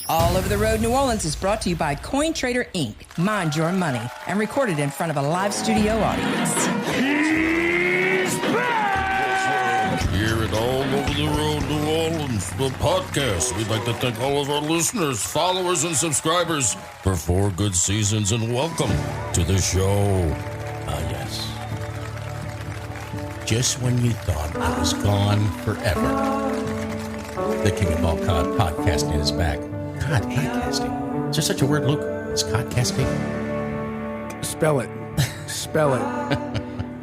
All Over the Road New Orleans is brought to you by CoinTrader Inc. Mind your money, and recorded in front of a live studio audience. He's back! Here at All Over the Road New Orleans, the podcast, we'd like to thank all of our listeners, followers, and subscribers for 4 good seasons, and welcome to the show. Yes. Just when you thought I was gone forever, the king of all podcasting is back. Podcasting. Is there such a word, Luke? It's podcasting? Spell it. Spell it.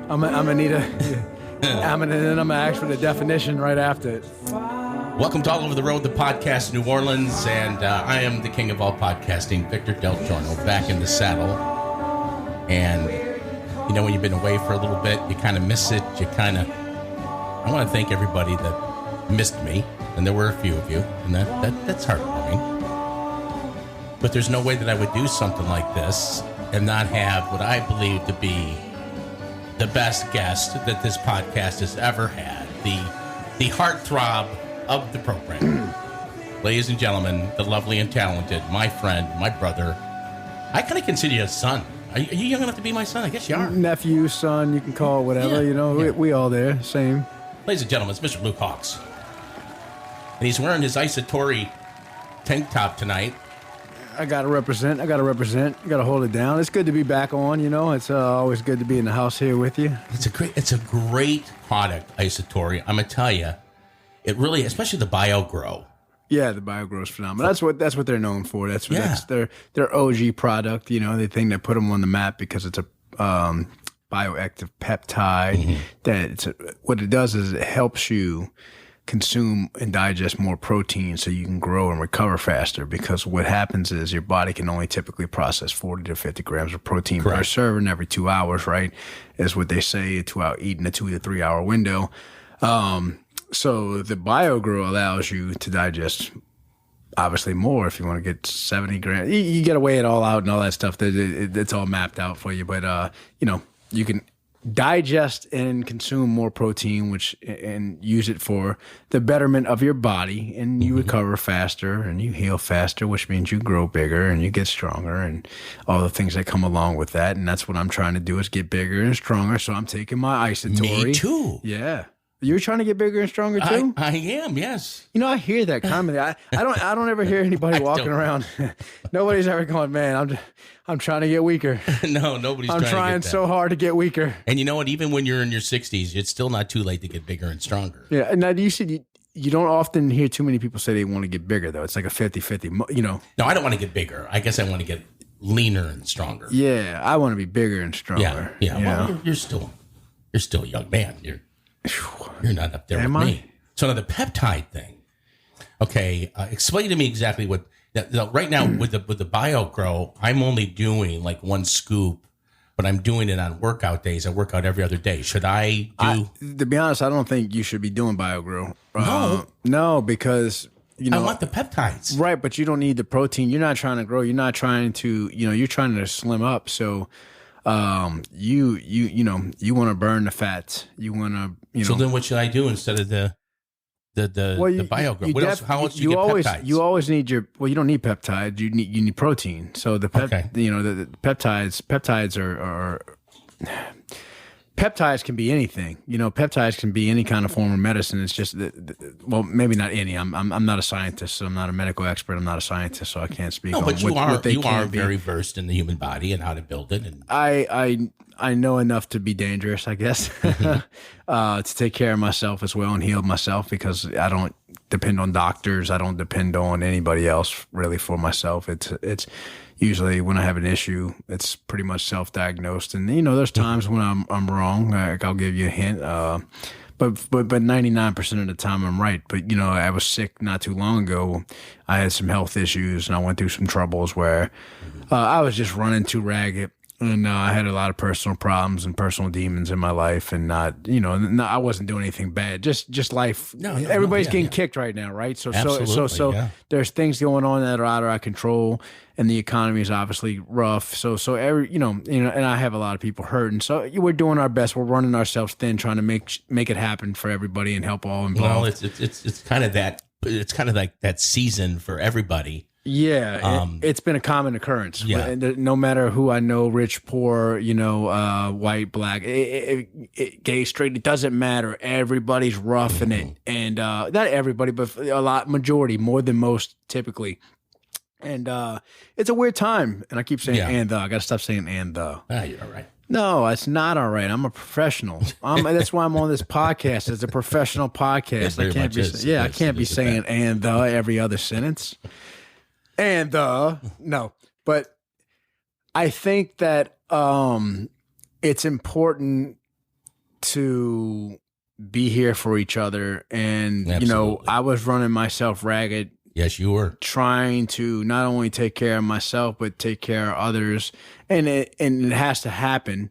I'm gonna need I'm gonna ask for the definition right after it. Welcome to All Over the Road, the podcast, New Orleans, and I am the king of all podcasting, Victor DelGiorno, back in the saddle. And you know, when you've been away for a little bit, you kind of miss it. I want to thank everybody that missed me, and there were a few of you, and that's heartwarming. But there's no way that I would do something like this and not have what I believe to be the best guest that this podcast has ever had, the heartthrob of the program. Ladies and gentlemen, the lovely and talented, my friend, my brother. I kind of consider you a son. Are you young enough to be my son? I guess you are. Nephew, son, you can call it whatever. Yeah. We all there, same. Ladies and gentlemen, it's Mr. Luke Hawx. And he's wearing his Aotr tank top tonight. I gotta represent. I gotta hold it down. It's good to be back on. It's always good to be in the house here with you. It's a great product, Aotr. I'm gonna tell you, it really, especially the BioGrow. Yeah, the BioGrow is phenomenal. That's what they're known for. That's their OG product. The thing that put them on the map because it's a bioactive peptide. Mm-hmm. What it does is it helps you consume and digest more protein so you can grow and recover faster, because what happens is your body can only typically process 40 to 50 grams of protein per serving every 2 hours, right? Is what they say, eating a 2 to 3 hour window. So the BioGrow allows you to digest obviously more if you want to get 70 grams. You got to weigh it all out and all that stuff. It's all mapped out for you. But, you can digest and consume more protein, and use it for the betterment of your body, and you recover faster and you heal faster, which means you grow bigger and you get stronger and all the things that come along with that. And that's what I'm trying to do, is get bigger and stronger. So I'm taking my Aotr. Me too. Yeah. You're trying to get bigger and stronger too? I am, yes. I hear that comment. I don't ever hear anybody walking around. Nobody's ever going, man, I'm trying to get weaker. No, nobody's I'm trying so hard to get weaker. And you know what? Even when you're in your 60s, it's still not too late to get bigger and stronger. Yeah. And now you said you don't often hear too many people say they want to get bigger, though. It's like a 50-50, No, I don't want to get bigger. I guess I want to get leaner and stronger. Yeah, I want to be bigger and stronger. Yeah. Well, you're still a young man. You're not up there with me. So now the peptide thing. Okay, explain to me exactly what. Right now with the BioGrow, I'm only doing like 1 scoop, but I'm doing it on workout days. I work out every other day. Should I do? To be honest, I don't think you should be doing BioGrow. No, because I want the peptides. Right, but you don't need the protein. You're not trying to grow. You're not trying to. You're trying to slim up. So. You want to burn the fats. You want to, So then, what should I do instead of the BioGrow? What else? How else do you get peptides? You always need you don't need peptides. You need protein. So the the peptides are peptides can be anything. Peptides can be any kind of form of medicine. It's just maybe not any. I'm not a scientist, so I'm not a medical expert. I'm not a scientist, so I can't speak. No, but you are very versed in the human body and how to build it. And I know enough to be dangerous, I guess, to take care of myself as well and heal myself, because I don't depend on doctors. I don't depend on anybody else really for myself. It's usually when I have an issue, it's pretty much self-diagnosed. And, there's times when I'm wrong. Like, I'll give you a hint. But 99% of the time I'm right. But, I was sick not too long ago. I had some health issues and I went through some troubles where I was just running too ragged. And I had a lot of personal problems and personal demons in my life, and I wasn't doing anything bad. Just life. Everybody's getting kicked right now, right? So there's things going on that are out of our control, and the economy is obviously rough. So and I have a lot of people hurting. So we're doing our best. We're running ourselves thin, trying to make it happen for everybody and help all involved. Well, it's kind of that. It's kind of like that season for everybody. Yeah, it's been a common occurrence. Yeah. No matter who I know, rich, poor, white, black, gay, straight, it doesn't matter. Everybody's roughing it. And not everybody, but majority, more than most typically. And it's a weird time. And I keep saying I got to stop saying and the. You're all right. No, it's not all right. I'm a professional. That's why I'm on this podcast. It's a professional podcast. I can't be I can't be saying and the every other sentence. And no, but I think that it's important to be here for each other. And, Absolutely. I was running myself ragged. Yes, you were. Trying to not only take care of myself, but take care of others. And it has to happen.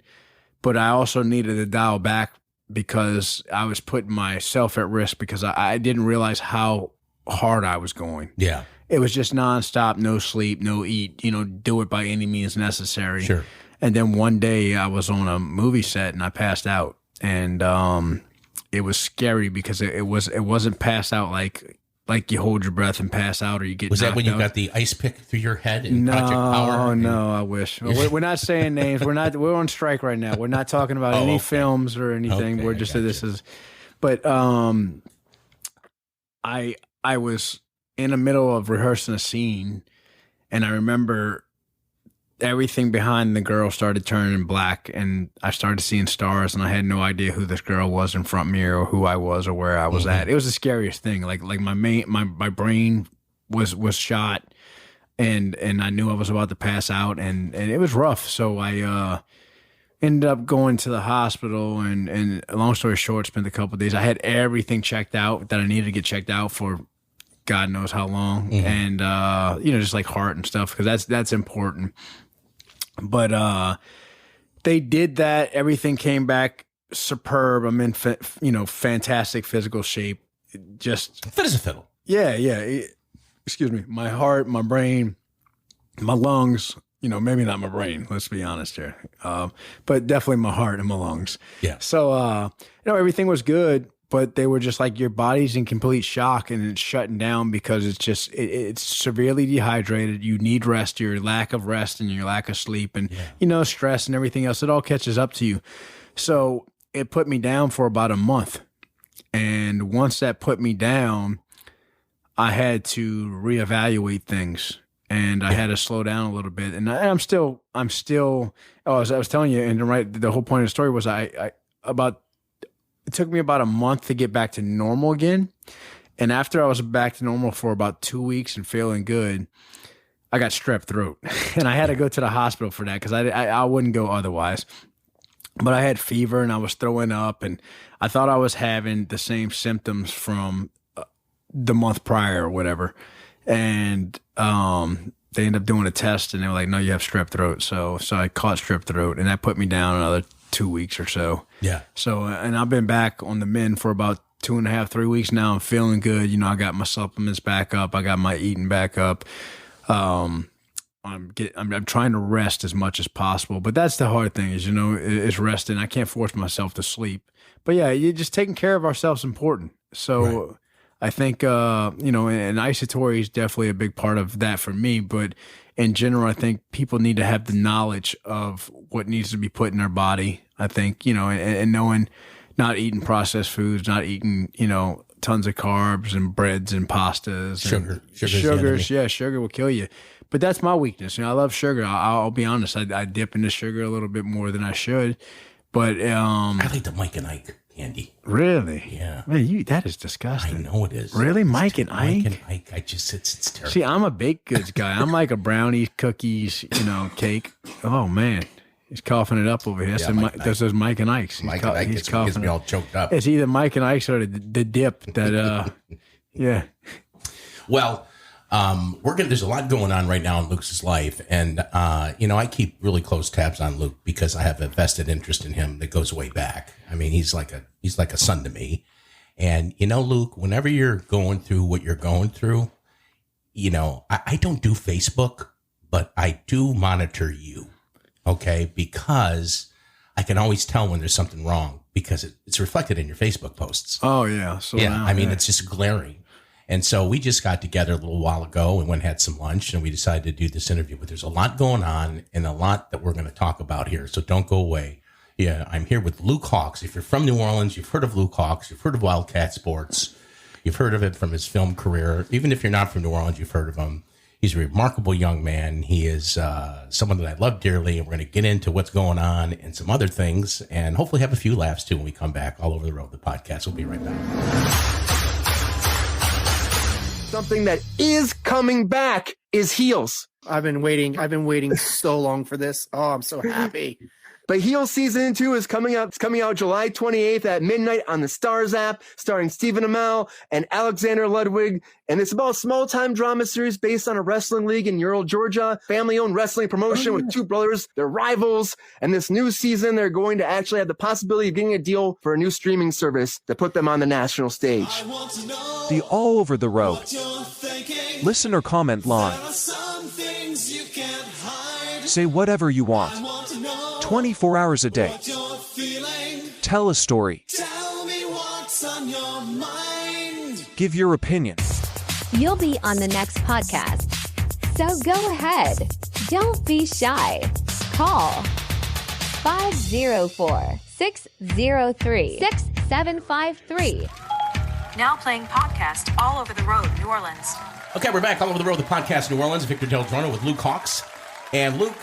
But I also needed to dial back because I was putting myself at risk because I didn't realize how hard I was going. Yeah. It was just nonstop, no sleep, no eat, do it by any means necessary. Sure. And then one day I was on a movie set and I passed out. And it was scary because it wasn't passed out like you hold your breath and pass out or you get Was that when you out. got the ice pick through your head in Project Power? No, I wish. We're not saying names. We're on strike right now. We're not talking about any films or anything. Okay, We're just but I was in the middle of rehearsing a scene and I remember everything behind the girl started turning black and I started seeing stars and I had no idea who this girl was in front of me or who I was or where I was at. It was the scariest thing. Like my brain was shot and I knew I was about to pass out and it was rough. So I ended up going to the hospital and long story short, spent a couple of days. I had everything checked out that I needed to get checked out for God knows how long. And, just like heart and stuff, because that's important. But they did that. Everything came back superb. I'm in, fantastic physical shape. Just Fit as a fiddle. Yeah. Excuse me. My heart, my brain, my lungs, maybe not my brain. Let's be honest here. But definitely my heart and my lungs. Yeah. So, everything was good. But they were just like, your body's in complete shock and it's shutting down because it's severely dehydrated. You need rest, your lack of rest and your lack of sleep and, stress and everything else. It all catches up to you. So it put me down for about a month. And once that put me down, I had to reevaluate things and I had to slow down a little bit. And I'm still, I was telling you, and the whole point of the story was it took me about a month to get back to normal again. And after I was back to normal for about 2 weeks and feeling good, I got strep throat. And I had to go to the hospital for that because I wouldn't go otherwise. But I had fever and I was throwing up and I thought I was having the same symptoms from the month prior or whatever. And they ended up doing a test and they were like, no, you have strep throat. So I caught strep throat and that put me down another 2 weeks or so. Yeah. So, and I've been back on the mend for about 2.5, 3 weeks now. I'm feeling good. I got my supplements back up. I got my eating back up. I'm trying to rest as much as possible, but that's the hard thing is resting. I can't force myself to sleep, but yeah, you're just taking care of ourselves important. So right. I think, and isotory is definitely a big part of that for me, but in general, I think people need to have the knowledge of what needs to be put in their body. I think, and knowing, not eating processed foods, not eating, tons of carbs and breads and pastas. Sugars. Yeah, sugar will kill you. But that's my weakness. I love sugar. I'll be honest. I dip into sugar a little bit more than I should. But I like the Mike and Ike candy. Really? Yeah. Man, that is disgusting. I know it is. Really? Mike and Ike? Mike and Ike. It's terrible. See, I'm a baked goods guy. I'm like a brownie, cookies, cake. Oh, man. He's coughing it up over here. That's those Mike and Ike's. Mike and Ike gets me all choked up. It's either Mike and Ike's or the dip that, yeah. Well, there's a lot going on right now in Luke's life. And, I keep really close tabs on Luke because I have a vested interest in him that goes way back. I mean, he's like a son to me. And, Luke, whenever you're going through what you're going through, I don't do Facebook, but I do monitor you. Okay. Because I can always tell when there's something wrong because it's reflected in your Facebook posts. Oh yeah. So yeah. I mean, it's just glaring. And so we just got together a little while ago and went and had some lunch, and we decided to do this interview. But there's a lot going on and a lot that we're going to talk about here. So don't go away. Yeah, I'm here with Luke Hawx. If you're from New Orleans, you've heard of Luke Hawx. You've heard of Wildcat Sports. You've heard of it from his film career. Even if you're not from New Orleans, you've heard of him. He's a remarkable young man. He is someone that I love dearly, and we're going to get into what's going on and some other things, and hopefully have a few laughs, too, when we come back. All Over the Road, the podcast. We'll be right back. Something that is coming back is Heels. I've been waiting so long for this. Oh, I'm so happy. But Heels Season 2 is coming out. It's coming out July 28th at midnight on the Starz app, starring Stephen Amell and Alexander Ludwig. And it's about a small-time drama series based on a wrestling league in Ural, Georgia. Family-owned wrestling promotion with two brothers. They're rivals. And this new season, they're going to actually have the possibility of getting a deal for a new streaming service to put them on the national stage. The All Over the Road. Listen or comment live. Say whatever you want. 24 hours a day. Tell a story. Give your opinion. You'll be on the next podcast. So go ahead. Don't be shy. Call 504-603-6753. Now playing podcast All Over the Road, New Orleans. Okay, we're back. All Over the Road, the podcast, New Orleans. Victor DelGiorno with Luke Hawx. And Luke,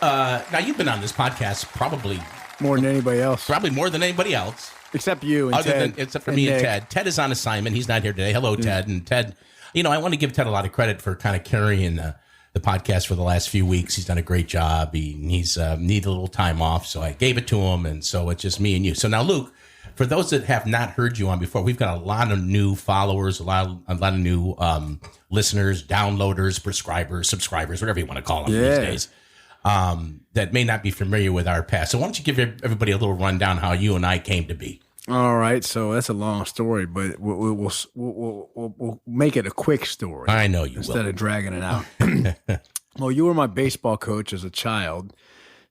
now you've been on this podcast probably More than anybody else. Probably more than anybody else. Except you and Ted. Except for me and Ted. Ted is on assignment. He's not here today. Hello, Ted. And Ted, I want to give Ted a lot of credit for kind of carrying the podcast for the last few weeks. He's done a great job. He's needed a little time off, so I gave it to him. And so it's just me and you. So now, Luke, for those that have not heard you on before, we've got a lot of new followers, a lot of new listeners, downloaders, prescribers, subscribers, whatever you want to call them these days, that may not be familiar with our past. So why don't you give everybody a little rundown how you and I came to be? All right, so that's a long story, but we'll make it a quick story. I know you instead will. of dragging it out. Well, you were my baseball coach as a child,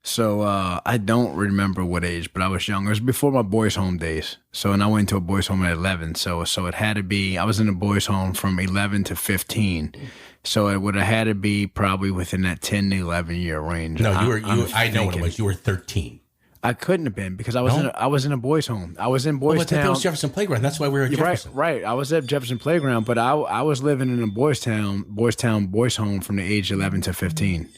so I don't remember what age, but I was young. It was before my boys' home days. So, and I went to a boys' home at 11. So it had to be. I was in a boys' home from 11 to 15. So it would have had to be probably within that 10 to 11 year range. No, I know what it was. You were 13. I couldn't have been because I was in a boys' home. I was in Boys Town. That was Jefferson Playground. That's why we were at Jefferson. Right. I was at Jefferson Playground, but I was living in a boys' boys' home from the age 11 to 15.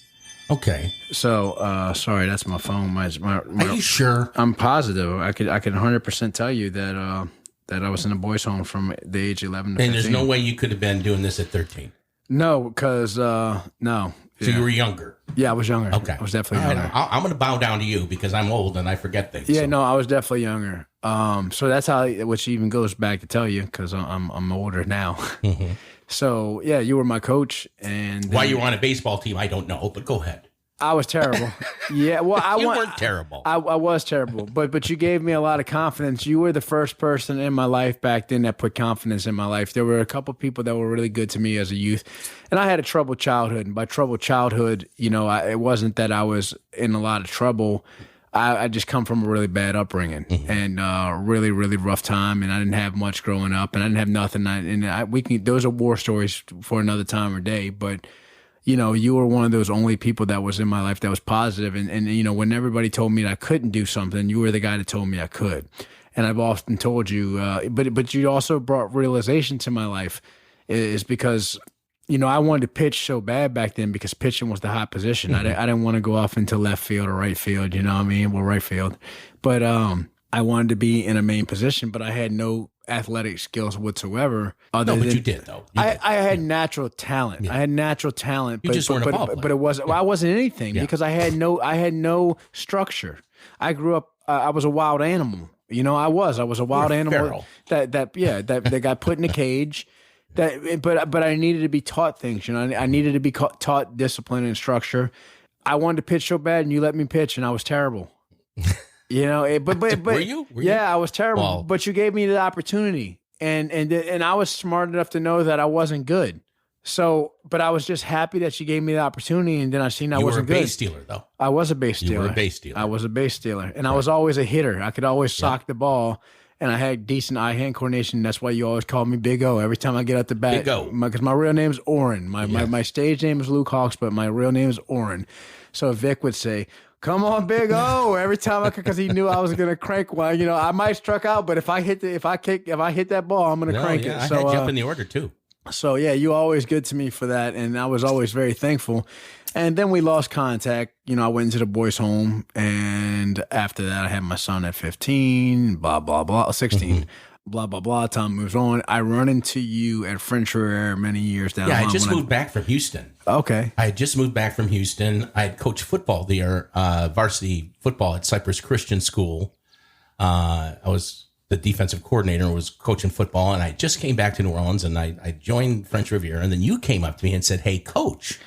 Okay. So sorry, that's my phone. My Are you sure? I'm positive. I could 100% tell you that I was in a boys' home from the age 11 to 15. And there's no way you could have been doing this at 13. No, because no. So you were younger. Yeah, I was younger. Okay. I was definitely younger. I'm going to bow down to you because I'm old and I forget things. Yeah, so. no, I was definitely younger. So that's how, which even goes back to tell you because I'm older now. Mm-hmm. So yeah, you were my coach, and why you were on a baseball team, I don't know, but go ahead. I was terrible. Yeah, well, you weren't terrible. I was terrible, but you gave me a lot of confidence. You were the first person in my life back then that put confidence in my life. There were a couple people that were really good to me as a youth, and I had a troubled childhood. And by troubled childhood, it wasn't that I was in a lot of trouble. I just come from a really bad upbringing and really, really rough time, and I didn't have much growing up, and I didn't have nothing. Those are war stories for another time or day, but. You were one of those only people that was in my life that was positive. And when everybody told me that I couldn't do something, you were the guy that told me I could. And I've often told you, but you also brought realization to my life is because, I wanted to pitch so bad back then because pitching was the hot position. I didn't want to go off into left field or right field, you know what I mean? Well, right field. But I wanted to be in a main position, but I had no athletic skills whatsoever. But you did though. I had natural talent. Yeah. I had natural talent. You just weren't a ball player. But it wasn't. Well, I wasn't anything because I had no structure. I grew up. I was a wild animal. I was a wild animal that got put in a cage. But I needed to be taught things. I needed to be taught discipline and structure. I wanted to pitch so bad, and you let me pitch, and I was terrible. But were you? Yeah, I was terrible. Well, but you gave me the opportunity, and I was smart enough to know that I wasn't good. So, but I was just happy that you gave me the opportunity, and then I seen I wasn't good. You were a base stealer, though. I was a base stealer. You were a base stealer. I was a base stealer, and I was always a hitter. I could always sock the ball, and I had decent eye-hand coordination. That's why you always call me Big O every time I get out the bat. Big O. Because my real name's Oren. My stage name is Luke Hawx, but my real name is Oren. So Vic would say, "Come on, Big O!" every time because he knew I was gonna crank one. You know, I might struck out, but if I hit that ball, I'm gonna crank it. So I had you up in the order too. So yeah, you always good to me for that, and I was always very thankful. And then we lost contact. You know, I went into the boys' home, and after that, I had my son at 15, blah, blah, blah, 16, blah, blah, blah. Time moves on. I run into you at French Riviera many years down the line. Yeah, I just moved back from Houston. Okay. I had just moved back from Houston. I had coached football there, varsity football at Cypress Christian School. I was the defensive coordinator and was coaching football, and I just came back to New Orleans, and I joined French Riviera, and then you came up to me and said, "Hey, coach."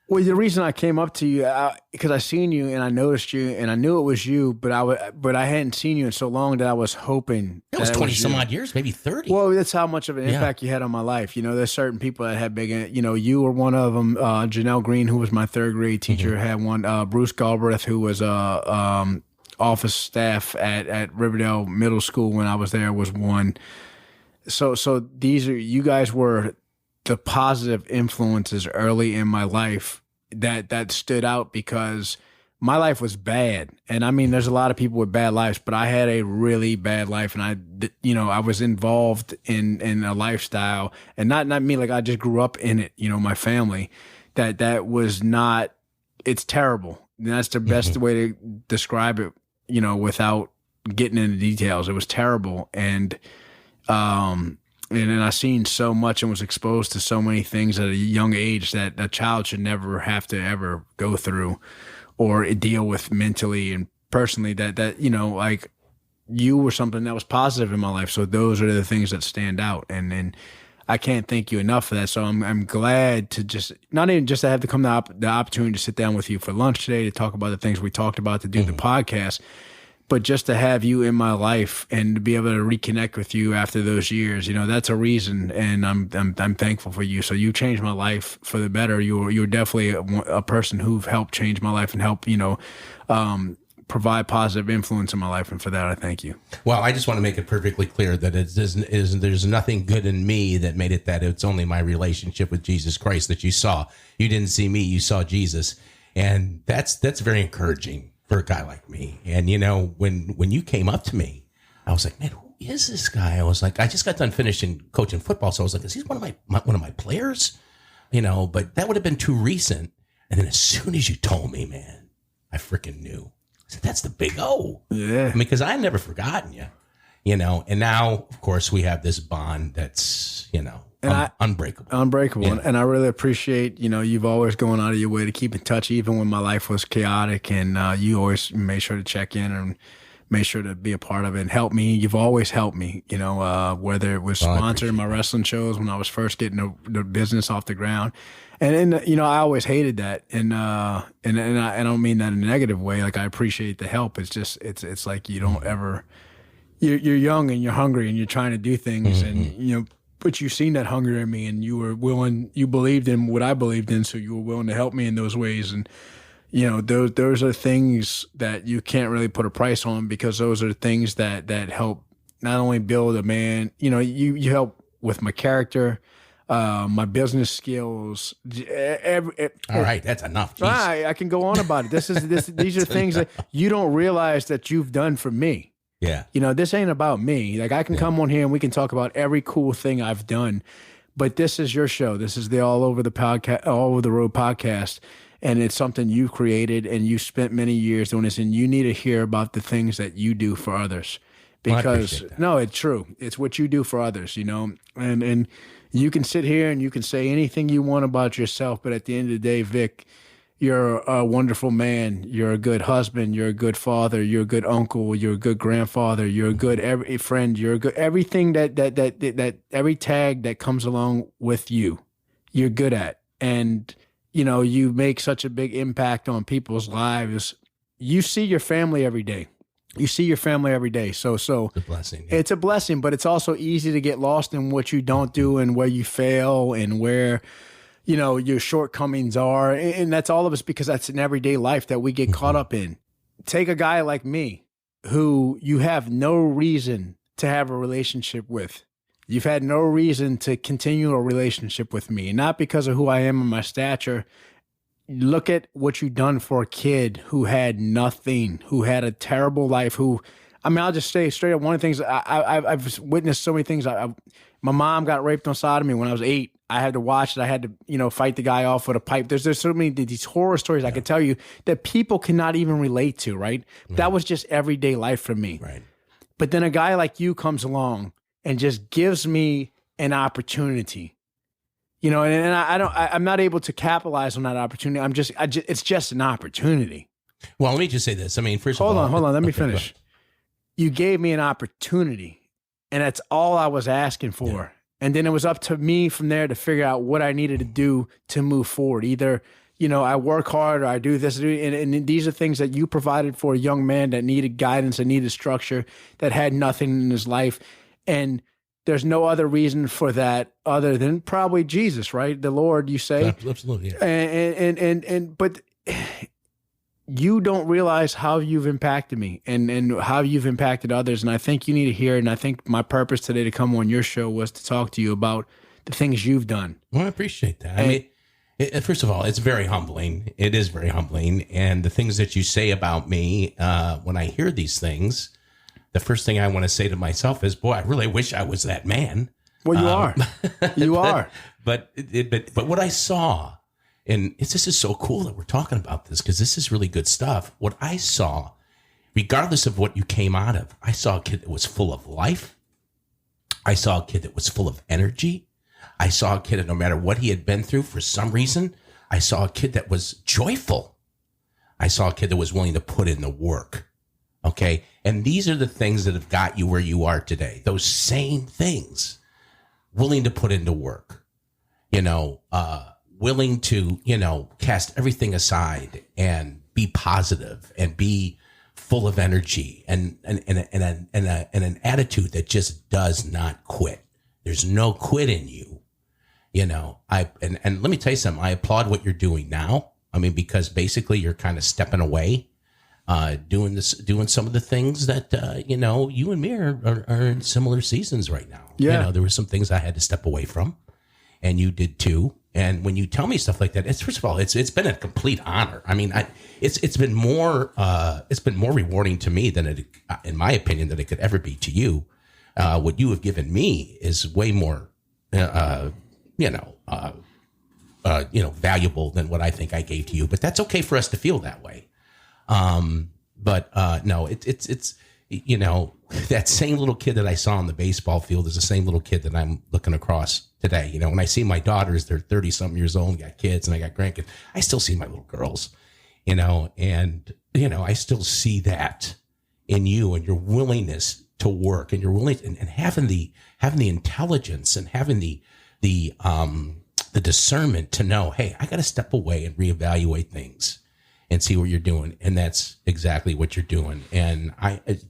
Well, the reason I came up to you because I seen you and I noticed you and I knew it was you, but I hadn't seen you in so long that I was hoping it was 20 some odd years, maybe 30. Well, that's how much of an impact you had on my life. You know, there's certain people that had big. You know, you were one of them. Janelle Green, who was my third grade teacher, had one. Bruce Galbraith, who was office staff at Riverdale Middle School when I was there, was one. So you guys were the positive influences early in my life that stood out because my life was bad. And I mean, there's a lot of people with bad lives, but I had a really bad life, and I was involved in a lifestyle, and not me, like I just grew up in it, you know, my family, that was not, it's terrible. And that's the best way to describe it, you know, without getting into details. It was terrible. And then I seen so much and was exposed to so many things at a young age that a child should never have to ever go through or deal with mentally and personally. That you know, like you were something that was positive in my life. So those are the things that stand out, and I can't thank you enough for that. So I'm glad to just not even just to have to come the opportunity to sit down with you for lunch today to talk about the things we talked about, to do the podcast. But just to have you in my life and to be able to reconnect with you after those years, you know, that's a reason, and I'm thankful for you. So you changed my life for the better. You're definitely a person who've helped change my life and help, you know, provide positive influence in my life, and for that I thank you. Well, I just want to make it perfectly clear that there's nothing good in me that made it that it's only my relationship with Jesus Christ that you saw. You didn't see me, you saw Jesus, and that's very encouraging for a guy like me. And, you know, when you came up to me, I was like, man, who is this guy? I was like, I just got done finishing coaching football. So I was like, is he one of my players? You know, but that would have been too recent. And then as soon as you told me, man, I freaking knew. I said, that's the Big O. Yeah. I mean, because I've never forgotten you, you know, and now, of course, we have this bond that's, you know, unbreakable. Yeah. And I really appreciate, you know, you've always gone out of your way to keep in touch, even when my life was chaotic. And you always made sure to check in and made sure to be a part of it and help me. You've always helped me, you know, whether it was sponsoring my wrestling shows when I was first getting the business off the ground. And you know, I always hated that. And I don't mean that in a negative way. Like, I appreciate the help. It's just, it's like you don't ever, you're young and you're hungry and you're trying to do things and, you know, but you seen that hunger in me, and you were willing, you believed in what I believed in, so you were willing to help me in those ways. And, you know, those are things that you can't really put a price on, because those are things that help not only build a man, you know, you help with my character, my business skills. All right, that's enough. I can go on about it. These are things that you don't realize that you've done for me. Yeah. You know, this ain't about me. Like, I can come on here and we can talk about every cool thing I've done, but this is your show. This is the All Over the Road podcast. And it's something you created and you spent many years doing this, and you need to hear about the things that you do for others, because no, it's true. It's what you do for others, you know, and you can sit here and you can say anything you want about yourself, but at the end of the day, Vic, you're a wonderful man. You're a good husband. You're a good father. You're a good uncle. You're a good grandfather. You're a good every friend. You're a good everything that every tag that comes along with you, you're good at. And, you know, you make such a big impact on people's lives. You see your family every day. So it's a blessing. Yeah. It's a blessing, but it's also easy to get lost in what you don't do and where you fail and where, you know, your shortcomings are. And that's all of us, because that's an everyday life that we get caught up in. Take a guy like me, who you have no reason to have a relationship with. You've had no reason to continue a relationship with me, not because of who I am and my stature. Look at what you've done for a kid who had nothing, who had a terrible life, I'll just say straight up, one of the things I've witnessed so many things. My mom got raped on sodomy when I was 8. I had to watch it. I had to, fight the guy off with a pipe. There's so many these horror stories I could tell you that people cannot even relate to, right? That was just everyday life for me. Right. But then a guy like you comes along and just gives me an opportunity, and I'm not able to capitalize on that opportunity. It's just an opportunity. Well, let me just say this. I mean, first of all, hold on. Let me finish. You gave me an opportunity, and that's all I was asking for. Yeah. And then it was up to me from there to figure out what I needed to do to move forward. Either, I work hard or I do this. And these are things that you provided for a young man that needed guidance and needed structure, that had nothing in his life. And there's no other reason for that other than probably Jesus, right? The Lord, you say. Absolutely. Yeah. But you don't realize how you've impacted me and how you've impacted others. And I think you need to hear it. And I think my purpose today to come on your show was to talk to you about the things you've done. Well, I appreciate that. First of all, it's very humbling. It is very humbling. And the things that you say about me, when I hear these things, the first thing I want to say to myself is, boy, I really wish I was that man. Well, you are. You are. But what I saw, and this is so cool that we're talking about this because this is really good stuff. What I saw, regardless of what you came out of, I saw a kid that was full of life. I saw a kid that was full of energy. I saw a kid that no matter what he had been through, for some reason, I saw a kid that was joyful. I saw a kid that was willing to put in the work. Okay. And these are the things that have got you where you are today. Those same things, willing to put into work, willing to, cast everything aside and be positive and be full of energy and an attitude that just does not quit. There's no quit in you. And let me tell you something. I applaud what you're doing now. I mean, because basically you're kind of stepping away, doing some of the things that, you and me are in similar seasons right now. Yeah. There were some things I had to step away from, and you did too. And when you tell me stuff like that, first of all, it's been a complete honor. I mean, it's been more rewarding to me than in my opinion, that it could ever be to you. What you have given me is way more, valuable than what I think I gave to you. But that's okay for us to feel that way. No, it's that same little kid that I saw on the baseball field is the same little kid that I'm looking across today. When I see my daughters, they're 30 something years old, got kids, and I got grandkids. I still see my little girls, and I still see that in you and your willingness to work and your willingness and having the intelligence and having the discernment to know, hey, I got to step away and reevaluate things and see what you're doing. And that's exactly what you're doing. And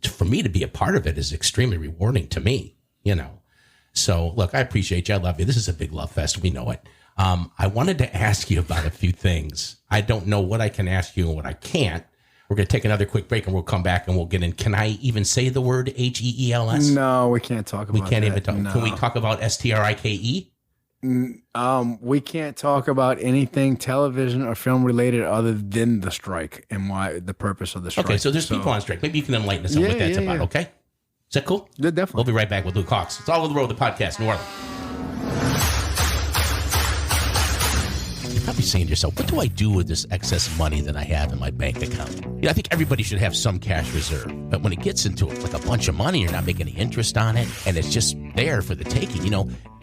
for me to be a part of it is extremely rewarding to me, So look, I appreciate you. I love you. This is a big love fest. We know it. I wanted to ask you about a few things. I don't know what I can ask you and what I can't. We're going to take another quick break and we'll come back and we'll get in. Can I even say the word HEELS? No, we can't talk about that. We can't even talk. No. Can we talk about STRIKE? We can't talk about anything television or film related other than the strike and why the purpose of the strike. Okay, so there's people on strike. Maybe you can enlighten us on what that's about, okay? Is that cool? Yeah, definitely. We'll be right back with Luke Hawx. It's All Over the Road, the podcast, New Orleans. You're probably saying to yourself, what do I do with this excess money that I have in my bank account? I think everybody should have some cash reserve. But when it gets into like a bunch of money, you're not making any interest on it, and it's just there for the taking.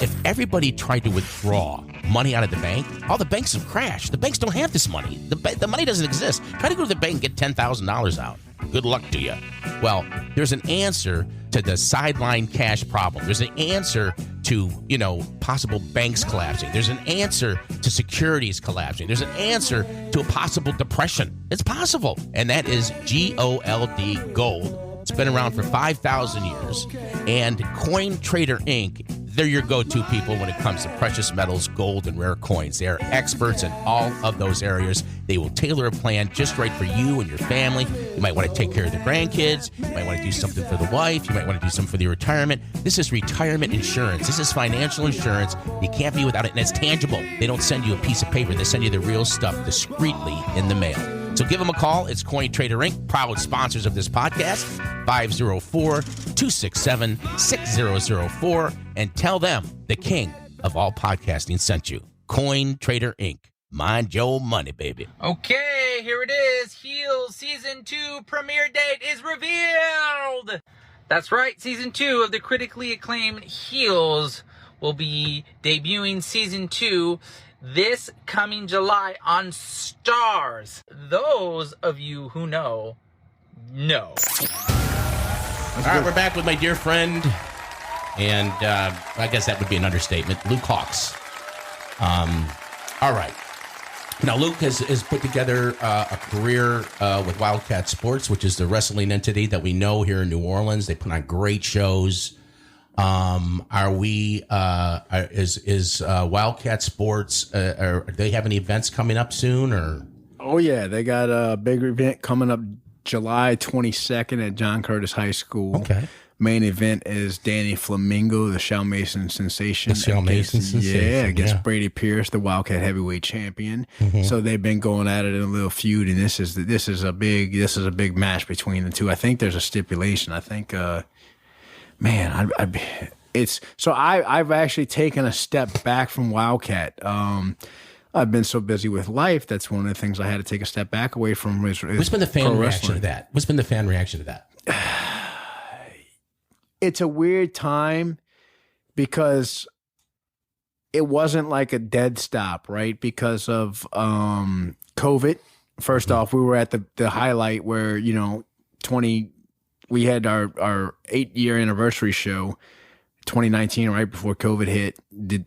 If everybody tried to withdraw money out of the bank, all the banks have crashed. The banks don't have this money. The money doesn't exist. Try to go to the bank and get $10,000 out. Good luck to you. Well, there's an answer to the sideline cash problem. There's an answer to, possible banks collapsing. There's an answer to securities collapsing. There's an answer to a possible depression. It's possible. And that is GOLD, gold. It's been around for 5,000 years. And Coin Trader Inc., They're your go-to people when it comes to precious metals, gold, and rare coins. They are experts in all of those areas. They will tailor a plan just right for you and your family. You might want to take care of the grandkids. You might want to do something for the wife. You might want to do something for the retirement. This is retirement insurance. This is financial insurance. You can't be without it, and it's tangible. They don't send you a piece of paper. They send you the real stuff discreetly in the mail. So give them a call. It's Coin Trader Inc., proud sponsors of this podcast, 504-267-6004, and tell them the king of all podcasting sent you. Coin Trader Inc. Mind your money, baby. Okay, here it is. Heels Season 2 premiere date is revealed. That's right, Season 2 of the critically acclaimed Heels will be debuting Season 2 this coming July on Starz. Those of you who know. All right, we're back with my dear friend, and I guess that would be an understatement, Luke Hawx. All right. Now, Luke has put together a career with Wildcat Sports, which is the wrestling entity that we know here in New Orleans. They put on great shows. Is Wildcat Sports, are they have any events coming up soon, or? Oh yeah, they got a big event coming up July 22nd at John Curtis High School. Okay. Main event is Danny Flamingo, the Shell Mason sensation. The Shell Mason sensation. Yeah, against Brady Pierce, the Wildcat heavyweight champion. Mm-hmm. So they've been going at it in a little feud, and this is a big match between the two. I think there's a stipulation. I think I've actually taken a step back from Wildcat. I've been so busy with life. That's one of the things I had to take a step back away from. What's been the fan reaction to that? What's been the fan reaction to that? It's a weird time because it wasn't like a dead stop, right? Because of COVID. First off, we were at the highlight where, we had our 8-year anniversary show, 2019, right before COVID hit,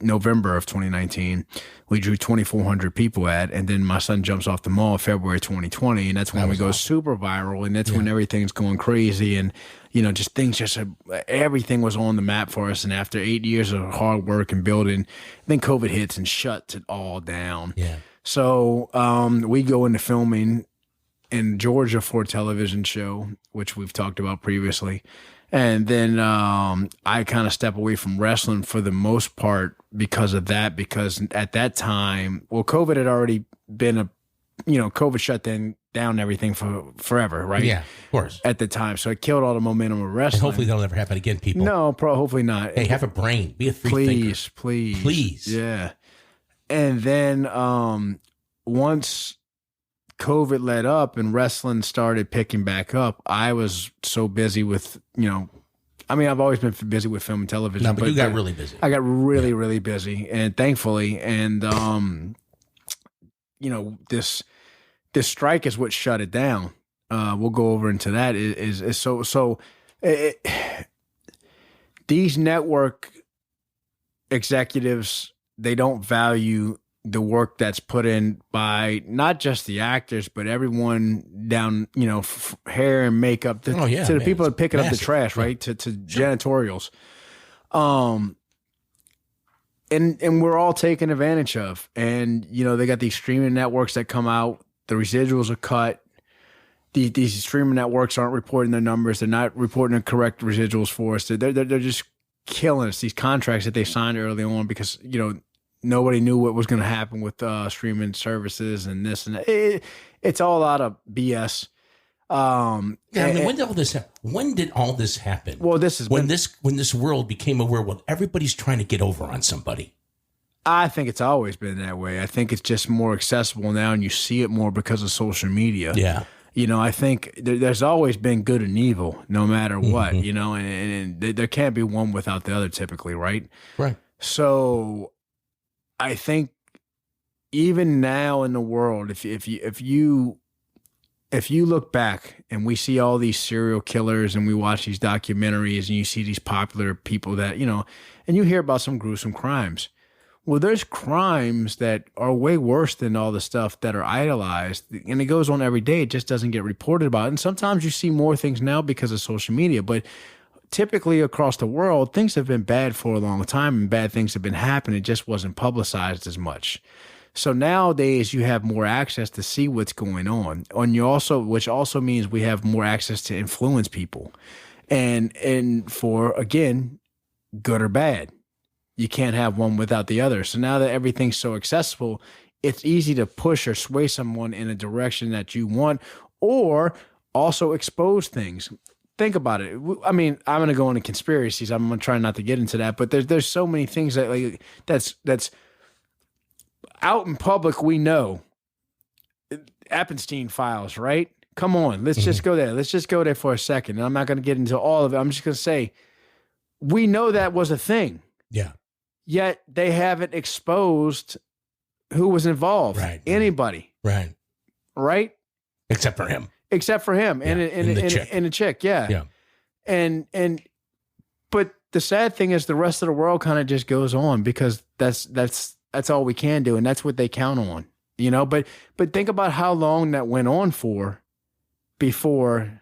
November of 2019. We drew 2,400 people and then my son jumps off the mall February 2020, and that's when we go super viral, and that's when everything's going crazy, and everything was on the map for us. And after 8 years of hard work and building, then COVID hits and shuts it all down. Yeah. So we go into filming in Georgia for a television show, which we've talked about previously. And then I kind of step away from wrestling for the most part because of that, because at that time, COVID had already been COVID shut down everything for forever, right? Yeah, of course. At the time. So it killed all the momentum of wrestling. And hopefully that'll never happen again, people. No, hopefully not. Hey, have a brain. Be a free thinker. Please. Yeah. And then once COVID let up and wrestling started picking back up, I was so busy with, I've always been busy with film and television. No, but you got really busy. I got really busy, and thankfully, and this strike is what shut it down. We'll go over into that. These network executives, they don't value the work that's put in by not just the actors, but everyone down, hair and makeup, to the people that picking up the trash, right? To janitorials. And we're all taken advantage of. And, they got these streaming networks that come out, the residuals are cut. These streaming networks aren't reporting their numbers. They're not reporting the correct residuals for us. They're just killing us. These contracts that they signed early on because, nobody knew what was going to happen with streaming services and this and that. It's all out of BS. When did all this happen? Well, when this world became aware. Well, everybody's trying to get over on somebody. I think it's always been that way. I think it's just more accessible now, and you see it more because of social media. Yeah. I think there's always been good and evil, no matter what. And there can't be one without the other, typically, right? Right. So I think even now in the world, if you look back and we see all these serial killers and we watch these documentaries and you see these popular people that, and you hear about some gruesome crimes. Well, there's crimes that are way worse than all the stuff that are idolized, and it goes on every day. It just doesn't get reported about. And sometimes you see more things now because of social media, but typically across the world, things have been bad for a long time and bad things have been happening. It just wasn't publicized as much. So nowadays you have more access to see what's going on. Which also means we have more access to influence people. And for, again, good or bad. You can't have one without the other. So now that everything's so accessible, it's easy to push or sway someone in a direction that you want, or also expose things. Think about it. I mean, I'm going to go into conspiracies. I'm going to try not to get into that, but there's so many things that that's out in public. We know Epstein files, right? Come on, let's just go there. Let's just go there for a second. And I'm not going to get into all of it. I'm just going to say, we know that was a thing. Yeah. Yet they haven't exposed who was involved. Right. Anybody. Right. Right? Except for him. Yeah. And the chick. Yeah. And but the sad thing is the rest of the world kind of just goes on because that's all we can do, and that's what they count on. You know, but think about how long that went on for before.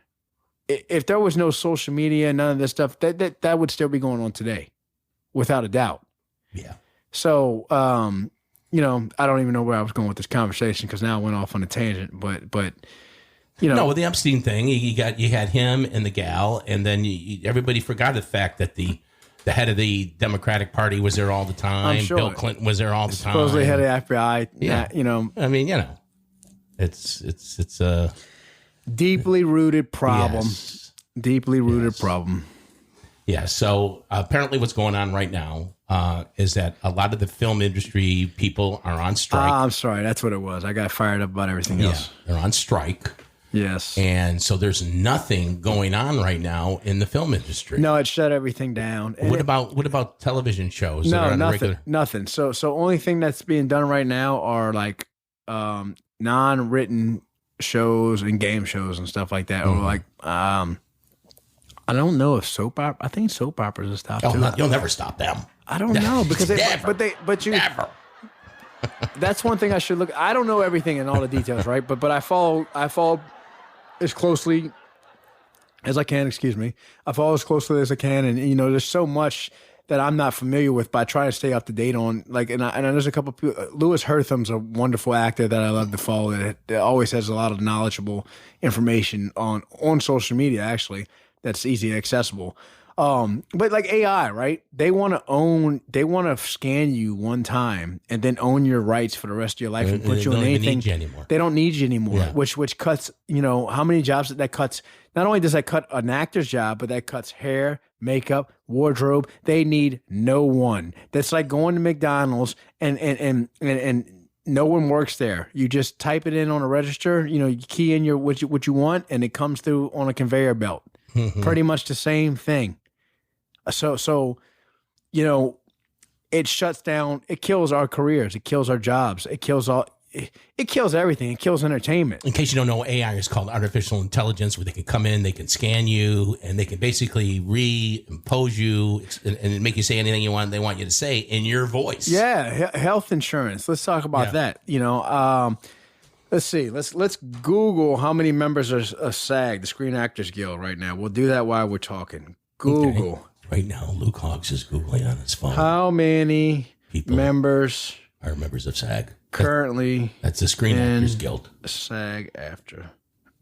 If there was no social media and none of this stuff, that would still be going on today, without a doubt. Yeah. So, you know, I don't even know where I was going with this conversation because now I went off on a tangent. But you know, no, with the Epstein thing, you had him and the gal, and then everybody forgot the fact that the head of the Democratic Party was there all the time. I'm sure. Bill Clinton was there all the time. Supposedly head of FBI. Yeah. You know, I mean, you know, it's a deeply rooted problem. Yes. Deeply rooted problem. Yeah. So apparently, what's going on right now is that a lot of the film industry people are on strike. I'm sorry, that's what it was. I got fired up about everything else. They're on strike. Yes. And so there's nothing going on right now in the film industry. No, it shut everything down. What about television shows? No, that are on nothing. Nothing. So only thing that's being done right now are like non-written shows and game shows and stuff like that. Or like I don't know if soap opera. I think soap operas will stop too. You'll never stop them. I don't know because never. That's one thing I should look. I don't know everything and all the details, right? But I follow as closely as I can. Excuse me. I follow as closely as I can, and you know, there's so much that I'm not familiar with, but I try to stay up to date on. Like, and there's a couple of people. Louis Hertham's a wonderful actor that I love to follow. That always has a lot of knowledgeable information on social media. Actually, that's easy accessible. But like AI, right? They want to scan you one time and then own your rights for the rest of your life and put you in anything. They don't need you anymore, which cuts, you know, how many jobs that cuts. Not only does that cut an actor's job, but that cuts hair, makeup, wardrobe. They need no one. That's like going to McDonald's and no one works there. You just type it in on a register, you know, you key in what you want, and it comes through on a conveyor belt. Pretty much the same thing. So, you know, it shuts down, it kills our careers, it kills our jobs, it kills everything, it kills entertainment. In case you don't know, AI is called artificial intelligence, where they can come in, they can scan you, and they can basically reimpose you and make you say anything they want you to say in your voice. Yeah, health insurance. Let's talk about that. You know, let's see. Let's Google how many members are SAG, the Screen Actors Guild, right now. We'll do that while we're talking. Google. Okay. Right now, Luke Hawx is Googling on his phone. How many members are members of SAG? Currently. That's the Screen Actors Guild. SAG-AFTRA.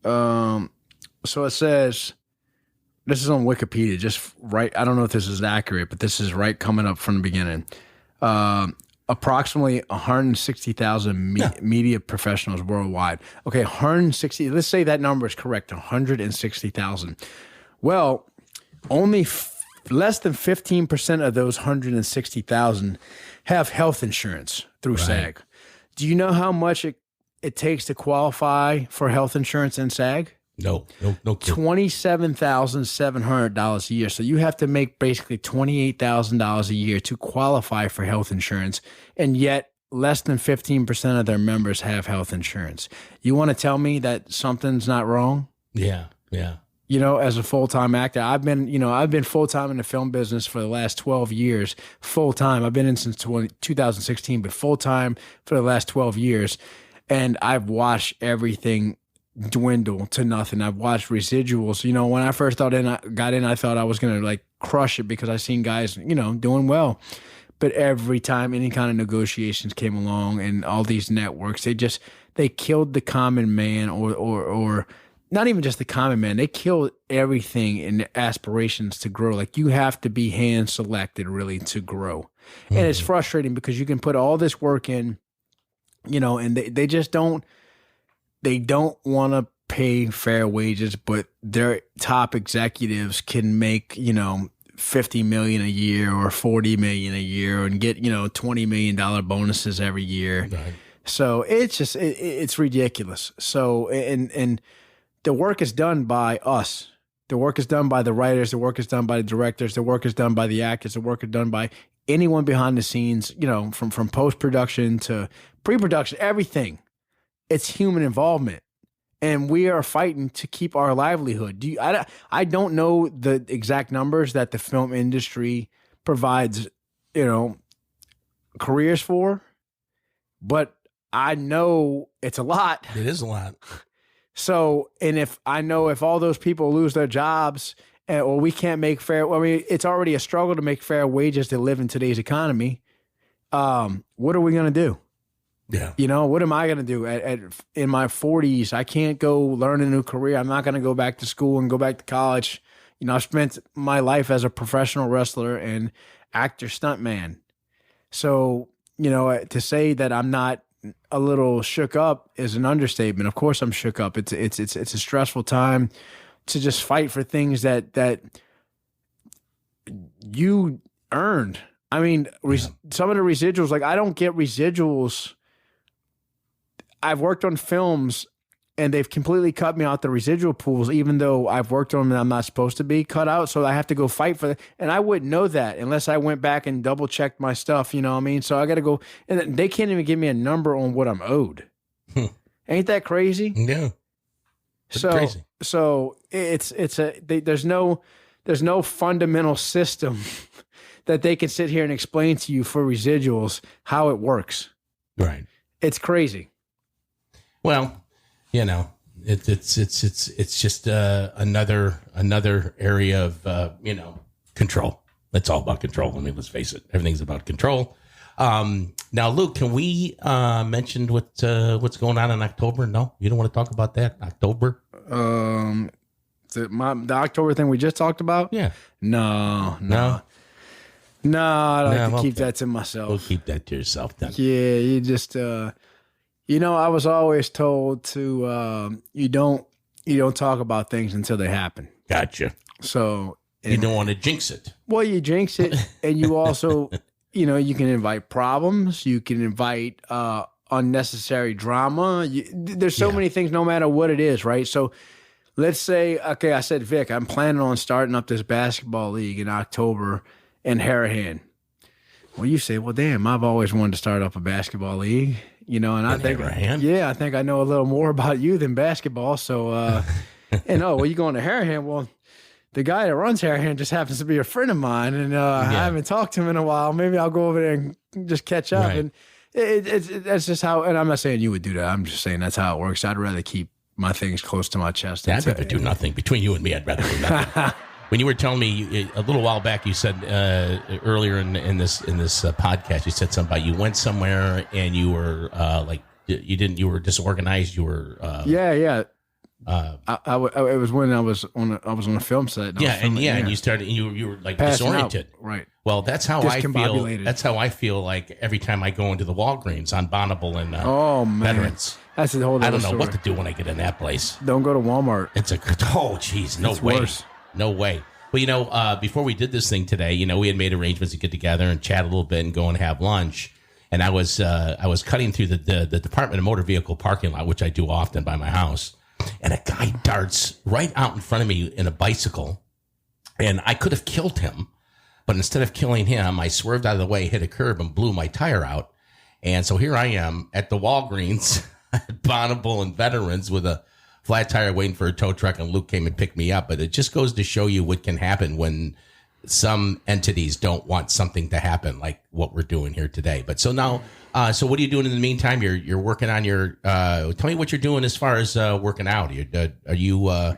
So it says, this is on Wikipedia, just right. I don't know if this is accurate, but this is right coming up from the beginning. Approximately 160,000 media professionals worldwide. Okay, 160. Let's say that number is correct, 160,000. Well, only less than 15% of those 160,000 have health insurance through SAG. Do you know how much it takes to qualify for health insurance in SAG? No. $27,700 a year. So you have to make basically $28,000 a year to qualify for health insurance, and yet less than 15% of their members have health insurance. You want to tell me that something's not wrong? Yeah. You know, as a full-time actor, I've been full-time in the film business for the last 12 years, full-time. I've been in since 2016, but full-time for the last 12 years. And I've watched everything dwindle to nothing. I've watched residuals. You know, when I first got in, I thought I was going to like crush it because I seen guys, you know, doing well. But every time any kind of negotiations came along and all these networks, they killed the common man or not even just the common man. They killed everything in aspirations to grow. Like you have to be hand selected really to grow. And it's frustrating because you can put all this work in, you know, and they just don't want to pay fair wages, but their top executives can make, you know, $50 million a year or $40 million a year and get, you know, $20 million bonuses every year. Right. So it's just, it's ridiculous. So, and the work is done by us. The work is done by the writers. The work is done by the directors. The work is done by the actors. The work is done by anyone behind the scenes, you know, from post-production to pre-production, everything. It's human involvement. And we are fighting to keep our livelihood. I don't know the exact numbers that the film industry provides, you know, careers for, but I know it's a lot. It is a lot. So, and if all those people lose their jobs or we can't make fair, I mean, it's already a struggle to make fair wages to live in today's economy. What are we going to do? Yeah. You know, what am I going to do in my 40s? I can't go learn a new career. I'm not going to go back to school and go back to college. You know, I've spent my life as a professional wrestler and actor stuntman. So, you know, to say that I'm not a little shook up is an understatement. Of course I'm shook up. It's a stressful time to just fight for things that you earned. I mean, some of the residuals, like I don't get residuals. I've worked on films and they've completely cut me out the residual pools, even though I've worked on them and I'm not supposed to be cut out. So I have to go fight for that. And I wouldn't know that unless I went back and double checked my stuff. You know what I mean? So I got to go, and they can't even give me a number on what I'm owed. Ain't that crazy? Yeah. Crazy. So there's no fundamental system that they can sit here and explain to you for residuals how it works. Right. It's crazy. Well, you know, it's just another area of you know, control. It's all about control. I mean, let's face it, everything's about control. Now, Luke, can we mention what's going on in October? No, you don't want to talk about that? October? The October thing we just talked about? Yeah. No, I like to keep that to myself. We'll keep that to yourself then. Yeah, you just you know, I was always told to you don't talk about things until they happen. Gotcha. So you don't want to jinx it. Well, you jinx it, and you also, you know, you can invite problems. You can invite unnecessary drama. There's so many things, no matter what it is, right? So let's say, okay, I said, Vic, I'm planning on starting up this basketball league in October in Harahan. Well, you say, well, damn, I've always wanted to start up a basketball league, you know, and I think I know a little more about you than basketball. So, and well, you going to Harahan? Well, the guy that runs Harahan just happens to be a friend of mine, and I haven't talked to him in a while. Maybe I'll go over there and just catch up. Right. And that's just how. And I'm not saying you would do that. I'm just saying that's how it works. I'd rather keep my things close to my chest. I'd rather do nothing. Between you and me, I'd rather do nothing. When you were telling me a little while back, you said earlier in this podcast, you said something about you went somewhere and you were you were disorganized. You were it was when I was on a film set. And you started you were like passing disoriented. Out. Right. Well, that's how I feel. That's how I feel like every time I go into the Walgreens on Bonneville and Veterans. That's a whole other I don't know story. what to do when I get in that place. Don't go to Walmart. No way. Worse. No way. Well, you know, before we did this thing today, you know, we had made arrangements to get together and chat a little bit and go and have lunch. And I was cutting through the Department of Motor Vehicle parking lot, which I do often by my house. And a guy darts right out in front of me in a bicycle. And I could have killed him. But instead of killing him, I swerved out of the way, hit a curb, and blew my tire out. And so here I am at the Walgreens at Bonneville and Veterans with a flat tire waiting for a tow truck, and Luke came and picked me up. But it just goes to show you what can happen when some entities don't want something to happen like what we're doing here today. But so now, so what are you doing in the meantime? You're working on your, tell me what you're doing as far as working out. Are you, where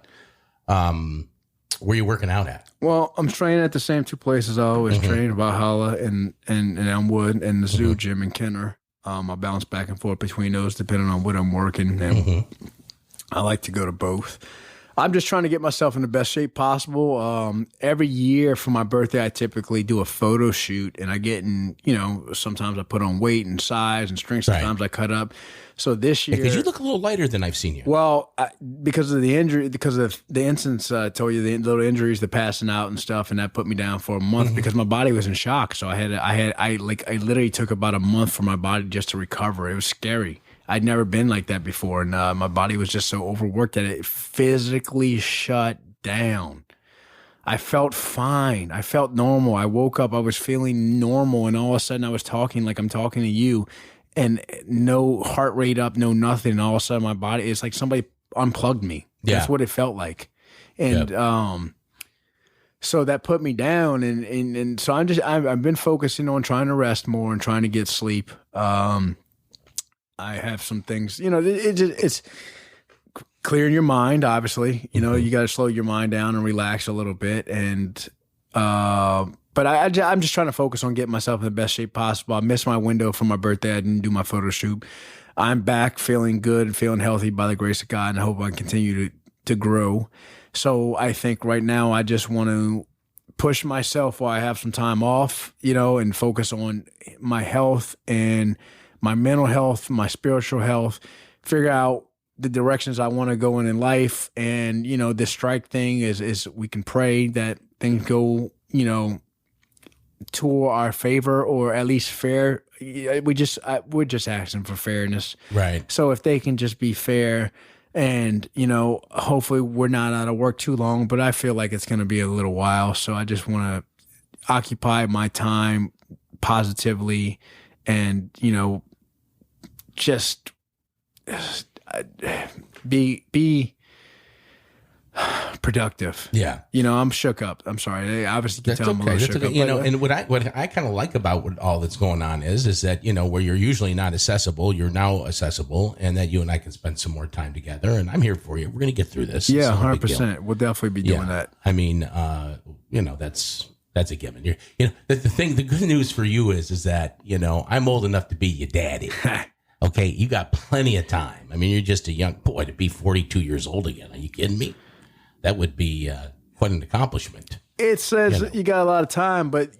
are you working out at? Well, I'm training at the same two places I always train, Valhalla and Elmwood, and the Zoo Gym in Kenner. I bounce back and forth between those depending on what I'm working, and I like to go to both. I'm just trying to get myself in the best shape possible. Every year for my birthday, I typically do a photo shoot, and I get in, sometimes I put on weight and size and strength. Sometimes I cut up. So this year, because you look a little lighter than I've seen you. Well, because of the injury, because of the instance I told you, the little injuries, the passing out and stuff, and that put me down for a month because my body was in shock. So I literally took about a month for my body just to recover. It was scary. I'd never been like that before, and my body was just so overworked that it physically shut down. I felt fine. I felt normal. I woke up, I was feeling normal, and all of a sudden I was talking like I'm talking to you, and no heart rate up, no nothing. And all of a sudden my body, it's like somebody unplugged me. Yeah. That's what it felt like. And so that put me down, and so I've been focusing on trying to rest more and trying to get sleep. I have some things, it's clearing your mind, obviously. You got to slow your mind down and relax a little bit. And, but I'm just trying to focus on getting myself in the best shape possible. I missed my window for my birthday. I didn't do my photo shoot. I'm back feeling good and feeling healthy by the grace of God, and I hope I continue to grow. So I think right now I just want to push myself while I have some time off, and focus on my health and my mental health, my spiritual health, figure out the directions I want to go in life. And, this strike thing is we can pray that things go, to our favor, or at least fair. We're just asking for fairness. Right. So if they can just be fair, and, hopefully we're not out of work too long, but I feel like it's going to be a little while. So I just want to occupy my time positively and, just be productive. Yeah. I'm shook up. I'm sorry. I obviously can tell I'm a little shook up. And what I kind of like about what all that's going on is that, where you're usually not accessible, you're now accessible, and that you and I can spend some more time together. And I'm here for you. We're going to get through this. Yeah, 100%. We'll definitely be doing that. I mean, that's a given. The good news for you is that, I'm old enough to be your daddy. Okay. You got plenty of time. I mean, you're just a young boy to be 42 years old again. Are you kidding me? That would be quite an accomplishment. It says you got a lot of time, but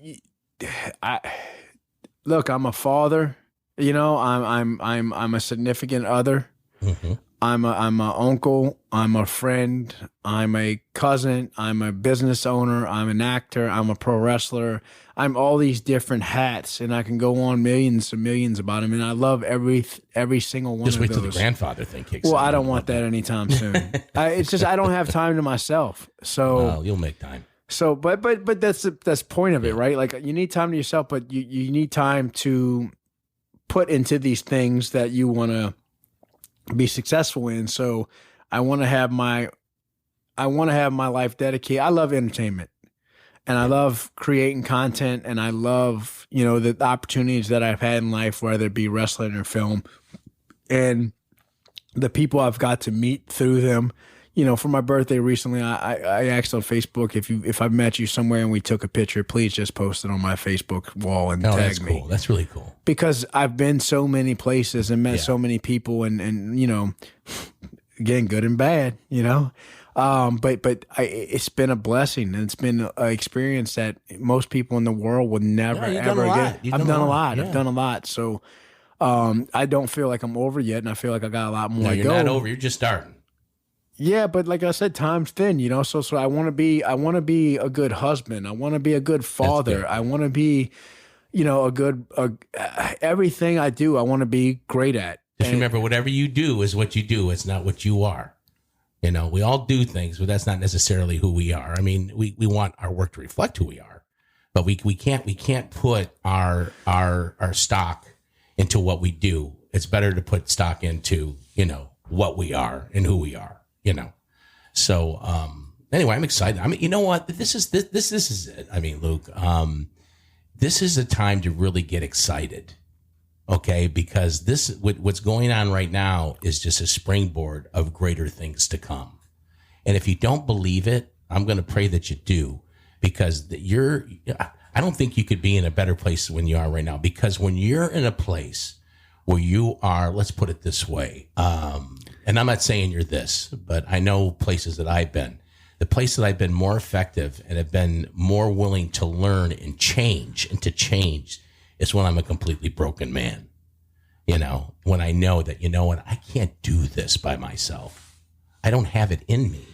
look, I'm a father, I'm a significant other. Mm-hmm. I'm an uncle. I'm a friend. I'm a cousin. I'm a business owner. I'm an actor. I'm a pro wrestler. I'm all these different hats, and I can go on millions and millions about them. And I love every single one of those. Just wait till the grandfather thing kicks in. Well, I don't want that anytime soon. It's just I don't have time to myself. So well, you'll make time. So, but that's the point of it, right? Like you need time to yourself, but you need time to put into these things that you want to be successful in. So I want to have my life dedicated. I love entertainment, and I love creating content, and I love, the opportunities that I've had in life, whether it be wrestling or film, and the people I've got to meet through them. For my birthday recently, I asked on Facebook if I met you somewhere and we took a picture, please just post it on my Facebook wall and tag me. Cool. That's really cool. Because I've been so many places and met so many people, and again, good and bad, but it's been a blessing, and it's been an experience that most people in the world would never ever get. I've done a lot. I've done a lot. So I don't feel like I'm over yet, and I feel like I got a lot more to go. You're not over. You're just starting. Yeah, but like I said, time's thin, So I want to be a good husband. I want to be a good father. I want to be, everything I do, I want to be great at. Just remember, whatever you do is what you do. It's not what you are. We all do things, but that's not necessarily who we are. I mean, we want our work to reflect who we are, but we can't put our stock into what we do. It's better to put stock into, what we are and who we are. So, Anyway, I'm excited. I mean, you know what? This is it. I mean, Luke, this is a time to really get excited. Okay, because what's going on right now is just a springboard of greater things to come. And if you don't believe it, I'm going to pray that you do, because I don't think you could be in a better place than you are right now, because when you're in a place where you are, let's put it this way, and I'm not saying you're this, but I know places that I've been. The place that I've been more effective and have been more willing to learn and to change is when I'm a completely broken man. You know, when I know that, you know what, I can't do this by myself. I don't have it in me.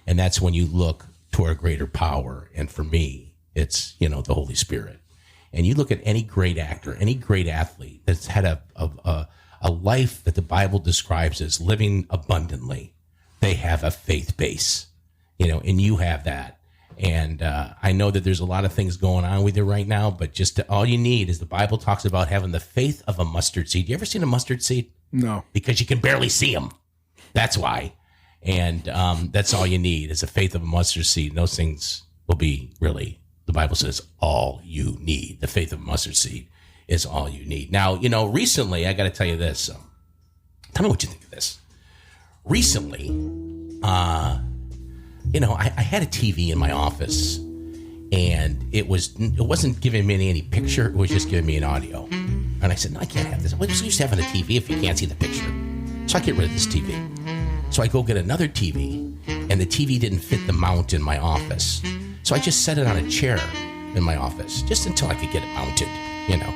And that's when you look toward a greater power. And for me, it's, you know, the Holy Spirit. And you look at any great actor, any great athlete that's had a life that the Bible describes as living abundantly. They have a faith base, you know, and you have that. And I know that there's a lot of things going on with you right now, but all you need is, the Bible talks about having the faith of a mustard seed. You ever seen a mustard seed? No. Because you can barely see them. That's why. And that's all you need is the faith of a mustard seed. And those things will be really, the Bible says, all you need. The faith of a mustard seed is all you need. Now, you know, recently, I got to tell you this. Tell me what you think of this. Recently, you know, I had a TV in my office, and it wasn't giving me any picture. It was just giving me an audio. And I said, no, I can't have this. What's the use of having a TV if you can't see the picture? So I get rid of this TV. So I go get another TV, and the TV didn't fit the mount in my office. So I just set it on a chair in my office, just until I could get it mounted, you know.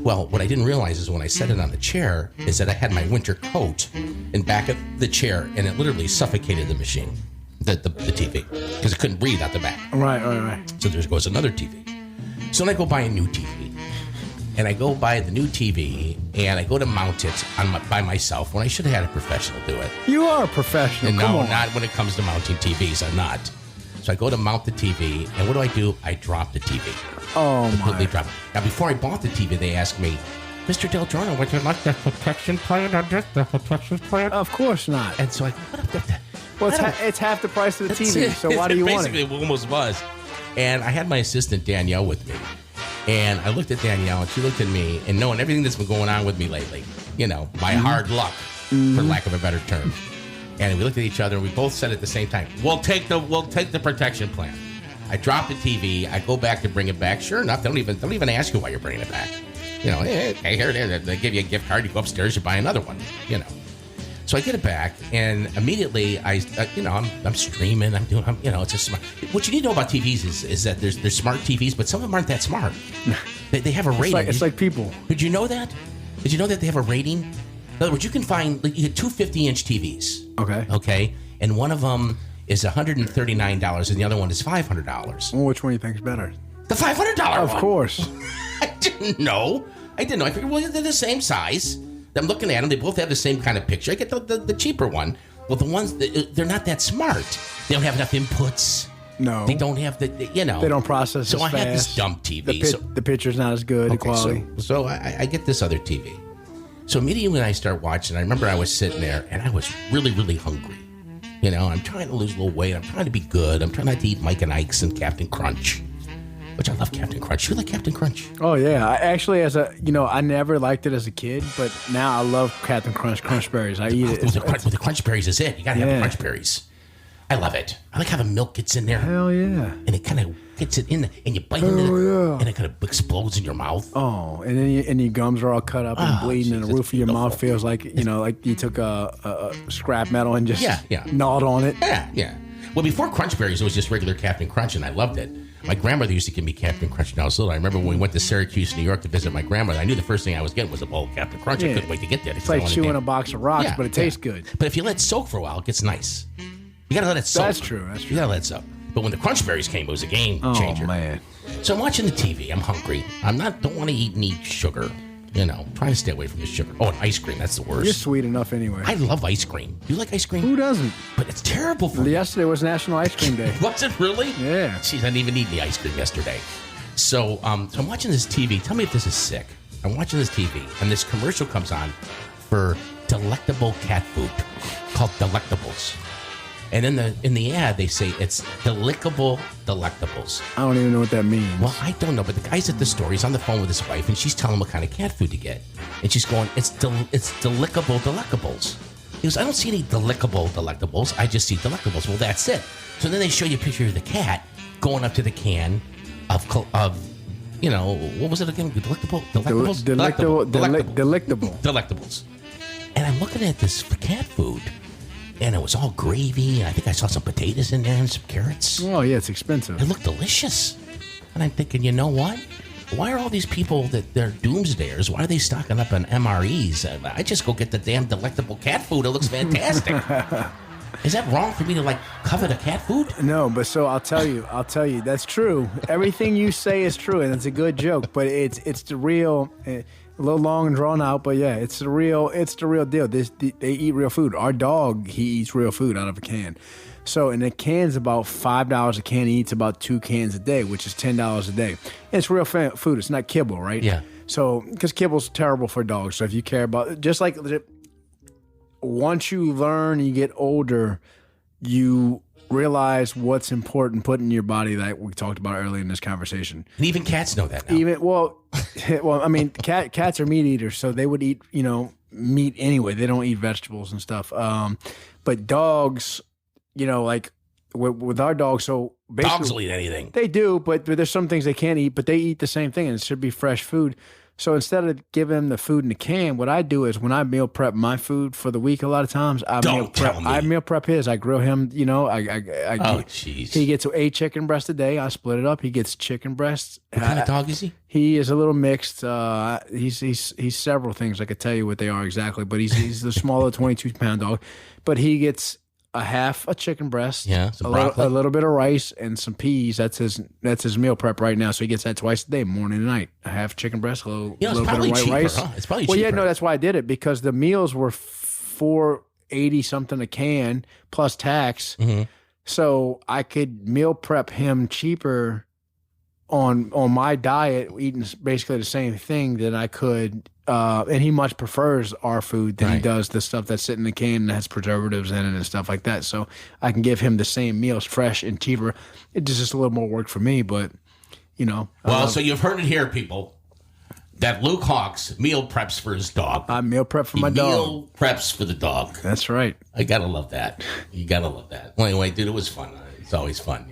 Well, what I didn't realize is when I set it on the chair is that I had my winter coat in back of the chair, and it literally suffocated the machine. The TV, because it couldn't breathe out the back. Right. So there goes another TV. So then I go buy a new TV, and I go buy the new TV, and I go to mount it by myself when I should have had a professional do it. You are a professional. And Come no, on. not when it comes to mounting TVs. I'm not. So I go to mount the TV, and what do? I drop the TV. Oh, completely drop it. Now, before I bought the TV, they asked me, Mr. DelGiorno, would you like the protection plan on this? The protection plan? Of course not. And so I go, well, it's half the price of the TV, so why do you want it? Basically, it almost was. And I had my assistant, Danielle, with me. And I looked at Danielle, and she looked at me, and knowing everything that's been going on with me lately, you know, my hard luck, for lack of a better term. And we looked at each other, and we both said at the same time, we'll take the protection plan. I drop the TV. I go back to bring it back. Sure enough, they don't even ask you why you're bringing it back. You know, hey, here it is. They give you a gift card. You go upstairs, you buy another one, you know. So I get it back, and immediately I'm streaming. It's a smart. What you need to know about TVs is that there's smart TVs, but some of them aren't that smart. They have a rating. It's like people. Did you know that? Did you know that they have a rating? In other words, you can find you get two 50-inch TVs. Okay, and one of them is $139, and the other one is $500. Well, which one do you think is better? The $500 one. Of course. I didn't know. I figured, well, they're the same size. I'm looking at them. They both have the same kind of picture. I get the cheaper one. Well, the ones, they're not that smart. They don't have enough inputs. No. They don't have They don't process so as fast. So I had this dumb TV. The picture's not as good, the quality. So I get this other TV. So immediately when I start watching, I remember I was sitting there, and I was really, really hungry. You know, I'm trying to lose a little weight. I'm trying to be good. I'm trying not to eat Mike and Ike's and Captain Crunch. Which I love Captain Crunch. You like Captain Crunch? Oh, yeah. I actually, I never liked it as a kid, but now I love Captain Crunch, Crunch Berries. I eat it. The Crunch Berries is it. You got to have the Crunch Berries. I love it. I like how the milk gets in there. Hell yeah. And it kind of gets it in, and you bite into it, and it kind of explodes in your mouth. Oh, and then your gums are all cut up and bleeding, and the roof of your mouth feels like, like you took a scrap metal and just gnawed on it. Yeah. Well, before Crunch Berries, it was just regular Captain Crunch, and I loved it. My grandmother used to give me Captain Crunch when I was little. I remember when we went to Syracuse, New York to visit my grandmother, I knew the first thing I was getting was a bowl of Captain Crunch. I couldn't wait to get there. It's like chewing a box of rocks, but it tastes good. But if you let it soak for a while, it gets nice. You got to let it soak. That's true. You got to let it soak. But when the Crunch Berries came, it was a game changer. Oh, man. So I'm watching the TV. I'm hungry. Don't want to eat any sugar. Trying to stay away from the sugar. Oh, and ice cream. That's the worst. You're sweet enough anyway. I love ice cream. Do you like ice cream? Who doesn't? But it's terrible for me. Yesterday was National Ice Cream Day. Was it really? Yeah. Jeez, I didn't even eat any ice cream yesterday. So I'm watching this TV. Tell me if this is sick. I'm watching this TV, and this commercial comes on for delectable cat food called Delectables. And in the ad, they say it's Delickable Delectables. I don't even know what that means. Well, I don't know, but the guy's at the store. He's on the phone with his wife, and she's telling him what kind of cat food to get. And she's going, it's Delickable Delectables. He goes, I don't see any Delickable Delectables. I just see Delectables. Well, that's it. So then they show you a picture of the cat going up to the can of what was it again? Delectables? Delectables. And I'm looking at this cat food, and it was all gravy, and I think I saw some potatoes in there and some carrots. Oh, yeah, it's expensive. It looked delicious. And I'm thinking, you know what? Why are all these people that they're doomsdayers? Why are they stocking up on MREs? I just go get the damn delectable cat food. It looks fantastic. Is that wrong for me to covet a cat food? No, but so I'll tell you, that's true. Everything you say is true, and it's a good joke. But it's the real, a little long and drawn out. But yeah, it's the real deal. They eat real food. Our dog, he eats real food out of a can. So, and a can's about $5 a can. He eats about 2 cans a day, which is $10 a day. And it's real food. It's not kibble, right? Yeah. So, because kibble's terrible for dogs. So if you care about, just like once you learn, you get older, you realize what's important put in your body, like we talked about earlier in this conversation. And even cats know that now. Well, I mean, cats are meat eaters, so they would eat, meat anyway. They don't eat vegetables and stuff. But dogs, with our dogs, so basically dogs will eat anything. They do, but there's some things they can't eat, but they eat the same thing, and it should be fresh food. So instead of giving them the food in the can, what I do is when I meal prep my food for the week, a lot of times I meal prep his. I grill him. Jeez. He gets a chicken breast a day. I split it up. He gets chicken breasts. What kind of dog is he? He is a little mixed. He's several things. I could tell you what they are exactly, but he's the smaller 22-pound dog. But he gets a half a chicken breast, a little bit of rice, and some peas. That's his meal prep right now. So he gets that twice a day, morning and night. A half chicken breast, a little bit of white cheaper, rice. Huh? It's probably cheaper. Well, yeah, no, that's why I did it, because the meals were $4.80 something a can plus tax. Mm-hmm. So I could meal prep him cheaper on my diet, eating basically the same thing that I could. And he much prefers our food than he does the stuff that's sitting in the can and has preservatives in it and stuff like that. So I can give him the same meals, fresh and cheaper. It's just a little more work for me, but, Well, so you've heard it here, people, that Luke Hawx meal preps for his dog. I meal prep for my dog. Meal preps for the dog. That's right. I got to love that. You got to love that. Well, anyway, dude, it was fun. It's always fun,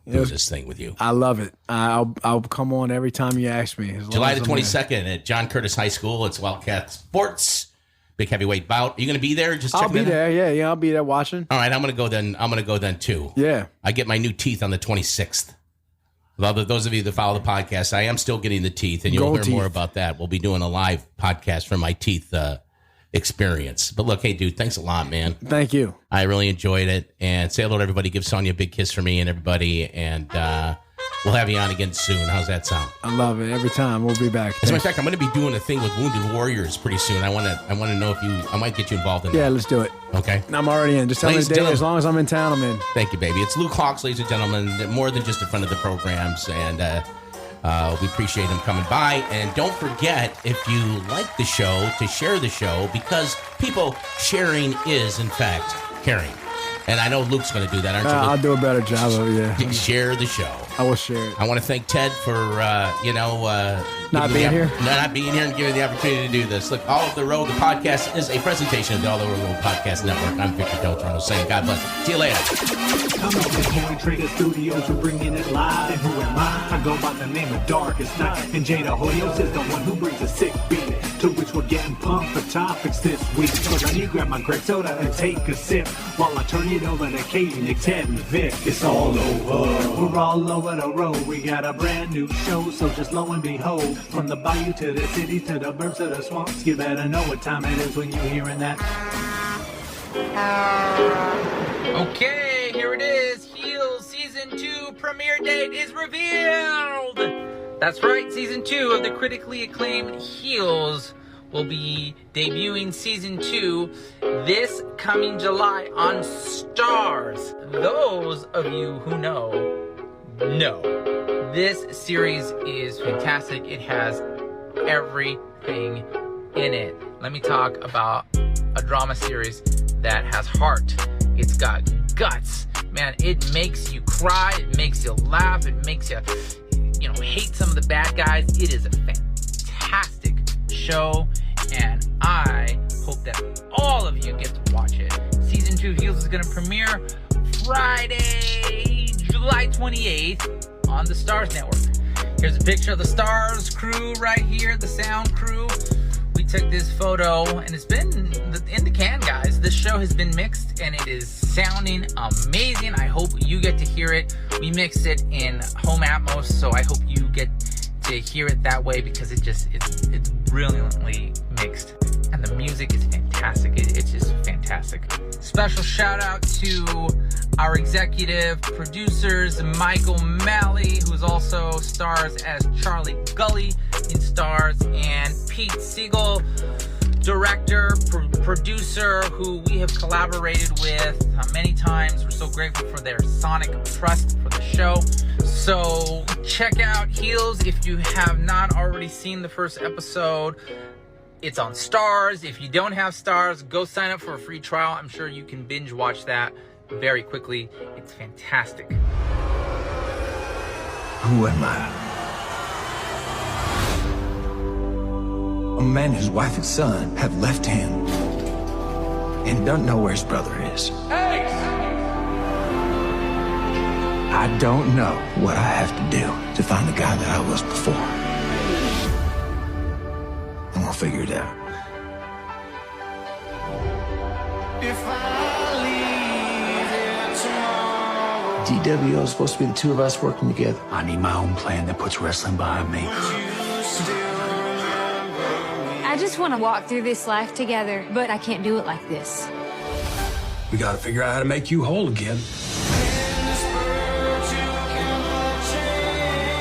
do this thing with you. I love it. I'll come on every time you ask me. July the 22nd at John Curtis High School. It's Wildcat Sports, big heavyweight bout. Are you going to be there? I'll be there. Yeah, I'll be there watching. All right, I'm going to go then too. Yeah. I get my new teeth on the 26th. Well, those of you that follow the podcast, I am still getting the teeth, and you'll hear more about that. We'll be doing a live podcast for my teeth experience. But look, hey, dude, thanks a lot, man. Thank you. I really enjoyed it. And say hello to everybody. Give Sonia a big kiss for me and everybody. And we'll have you on again soon. How's that sound? I love it. Every time. We'll be back. As a matter of fact, I'm going to be doing a thing with Wounded Warriors pretty soon. I want to know if I might get you involved in that. Yeah, let's do it. Okay. I'm already in. Just tell me the day. As long as I'm in town, I'm in. Thank you, baby. It's Luke Hawx, ladies and gentlemen. More than just in front of the programs. And we appreciate him coming by. And don't forget, if you like the show, to share the show, because people, sharing is, in fact, caring. And I know Luke's going to do that, aren't you, Luke? I'll do a better job of it, yeah. Share the show. I will share it. I want to thank Ted for, not being here and giving the opportunity to do this. Look, All Over the Road, the podcast, is a presentation of the All Over the Road Podcast Network. I'm Victor DelGiorno saying God bless you. See you later. Come on, Coin Trader Studios, we're bringing it live. And who am I? I go by the name of Darkest Night. And Jada Hoyos is the one who brings a sick beat, to which we're getting pumped for topics this week. So now you grab my grape soda and take a sip, while I turn it over to Katie, Nick, Ted, and Vic. It's all over. We're all over the road. We got a brand new show, so just lo and behold, from the bayou to the city to the burbs to the swamps, you better know what time it is when you're hearing that. Okay, here it is. Heels Season 2 premiere date is revealed. That's right, Season 2 of the critically acclaimed Heels will be debuting Season 2 this coming July on Starz. Those of you who know. This series is fantastic. It has everything in it. Let me talk about a drama series that has heart. It's got guts. Man, it makes you cry, it makes you laugh, it makes you, hate some of the bad guys. It is a fantastic show, and I hope that all of you get to watch it. Season 2 of Heels is going to premiere Friday, July 28th on the Starz Network. Here's a picture of the Starz crew right here, the sound crew. We took this photo, and it's been in the can, guys. This show has been mixed, and it is sounding amazing. I hope you get to hear it. We mixed it in home Atmos, so I hope you get to hear it that way, because it's brilliantly mixed, and the music is fantastic. It's just fantastic. Special shout out to our executive producers, Michael Malley, who's also stars as Charlie Gully in Starz, and Pete Siegel, director, producer, who we have collaborated with many times. We're so grateful for their sonic trust for the show. So check out Heels if you have not already seen the first episode. It's on Starz. If you don't have Starz, go sign up for a free trial. I'm sure you can binge watch that very quickly. It's fantastic. Who am I? A man whose wife and son have left him and don't know where his brother is. Hey! I don't know what I have to do to find the guy that I was before. I'm gonna figure it out. DWO is supposed to be the two of us working together. I need my own plan that puts wrestling behind me. I just want to walk through this life together, but I can't do it like this. We gotta figure out how to make you whole again.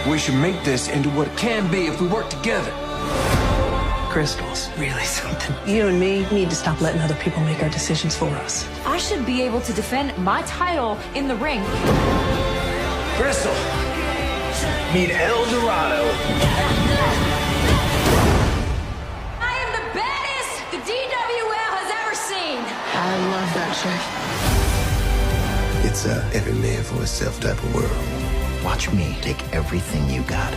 We should make this into what it can be if we work together. Crystal's really something. You and me need to stop letting other people make our decisions for us. I should be able to defend my title in the ring. Crystal, meet El Dorado. I am the baddest the DWL has ever seen. I love that shit. It's a every man for himself type of world. Watch me take everything you got.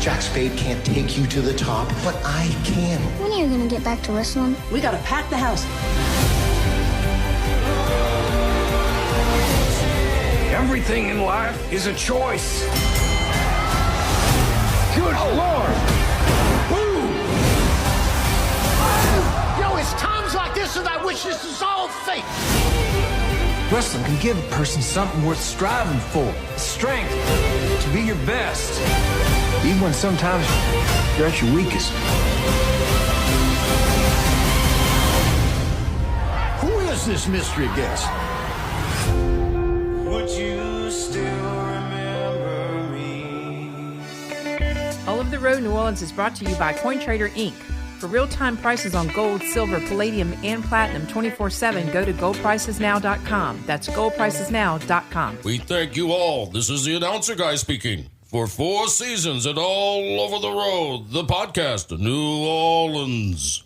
Jack Spade can't take you to the top, but I can. When are you gonna get back to wrestling? We gotta pack the house. Everything in life is a choice. Good Lord! Woo! Yo, it's times like this that I wish this was all fake. Wrestling can give a person something worth striving for. Strength to be your best. Even when sometimes you're at your weakest. Who is this mystery guest? Would you still remember me? All Over the Road New Orleans is brought to you by CoinTrader Inc. For real-time prices on gold, silver, palladium, and platinum 24/7, go to goldpricesnow.com. That's goldpricesnow.com. We thank you all. This is the announcer guy speaking. For 4 seasons and All Over the Road, the podcast, New Orleans.